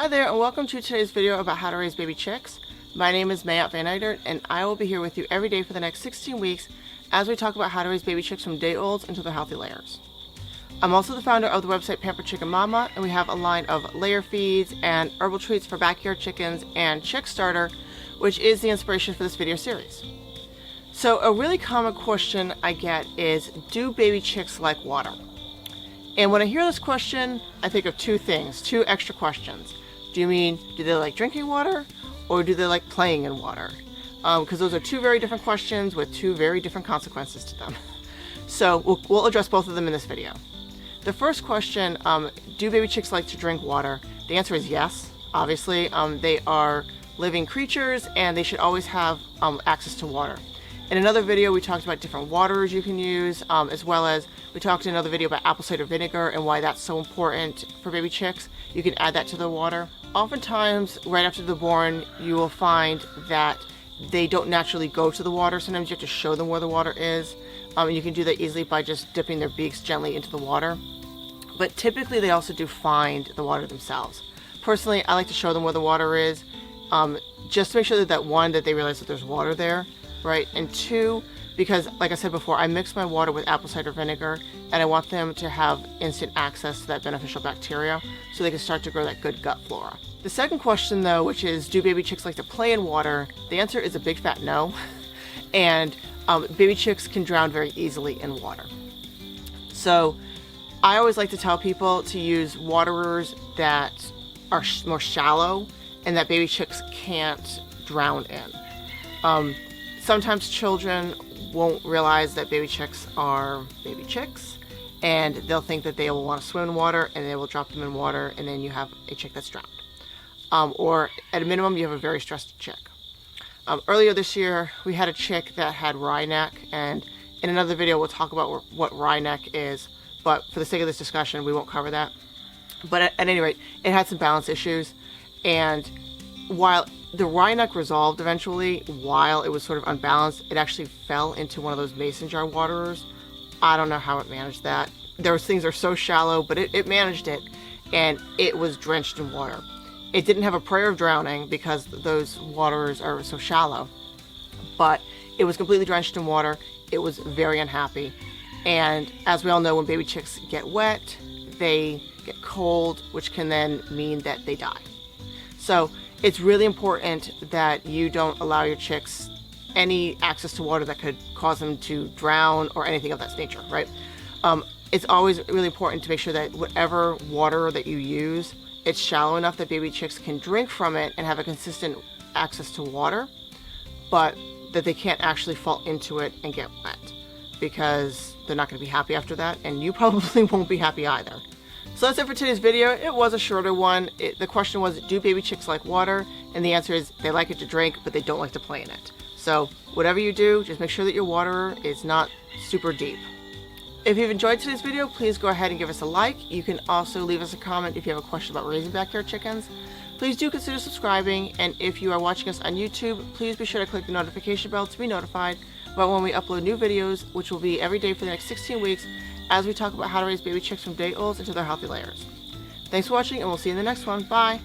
Hi there, and welcome to today's video about how to raise baby chicks. My name is Mayat Van Eidert, and I will be here with you every day for the next 16 weeks as we talk about how to raise baby chicks from day olds into their healthy layers. I'm also the founder of the website Pampered Chicken Mama, and we have a line of layer feeds and herbal treats for backyard chickens and Chick Starter, which is the inspiration for this video series. So a really common question I get is, do baby chicks like water? And when I hear this question, I think of two things, two extra questions. Do you mean, do they like drinking water, or do they like playing in water? Because those are two very different questions with two very different consequences to them. So we'll address both of them in this video. The first question, do baby chicks like to drink water? The answer is yes, obviously. They are living creatures and they should always have access to water. In another video, we talked about different waters you can use, as well as we talked in another video about apple cider vinegar and why that's so important for baby chicks. You can add that to the water. Oftentimes, right after they're born, you will find that they don't naturally go to the water. Sometimes you have to show them where the water is. And you can do that easily by just dipping their beaks gently into the water. But typically, they also do find the water themselves. Personally, I like to show them where the water is, just to make sure that one, that they realize that there's water there, right? And two, because like I said before, I mix my water with apple cider vinegar, and I want them to have instant access to that beneficial bacteria so they can start to grow that good gut flora. The second question though, which is, do baby chicks like to play in water? The answer is a big fat no. And baby chicks can drown very easily in water. So I always like to tell people to use waterers that are more shallow and that baby chicks can't drown in. Sometimes children won't realize that baby chicks are baby chicks, and they'll think that they will want to swim in water, and they will drop them in water, and then you have a chick that's drowned. Or at a minimum, you have a very stressed chick. Earlier this year, we had a chick that had wry neck, and in another video, we'll talk about what wry neck is, but for the sake of this discussion, we won't cover that. But at any rate, it had some balance issues, and while the wry neck resolved eventually, while it was sort of unbalanced, it actually fell into one of those mason jar waterers. I don't know how it managed that. Those things are so shallow, but it managed it, and it was drenched in water. It didn't have a prayer of drowning because those waterers are so shallow, but it was completely drenched in water. It was very unhappy, and as we all know, when baby chicks get wet, they get cold, which can then mean that they die. So it's really important that you don't allow your chicks any access to water that could cause them to drown or anything of that nature, right? It's always really important to make sure that whatever water that you use, it's shallow enough that baby chicks can drink from it and have a consistent access to water, but that they can't actually fall into it and get wet, because they're not going to be happy after that, and you probably won't be happy either. So that's it for today's video. It was a shorter one. The question was, do baby chicks like water? And the answer is, they like it to drink, but they don't like to play in it. So whatever you do, just make sure that your water is not super deep. If you've enjoyed today's video, please go ahead and give us a like. You can also leave us a comment if you have a question about raising backyard chickens. Please do consider subscribing, and if you are watching us on YouTube, please be sure to click the notification bell to be notified about when we upload new videos, which will be every day for the next 16 weeks, as we talk about how to raise baby chicks from day olds into their healthy layers. Thanks for watching, and we'll see you in the next one. Bye!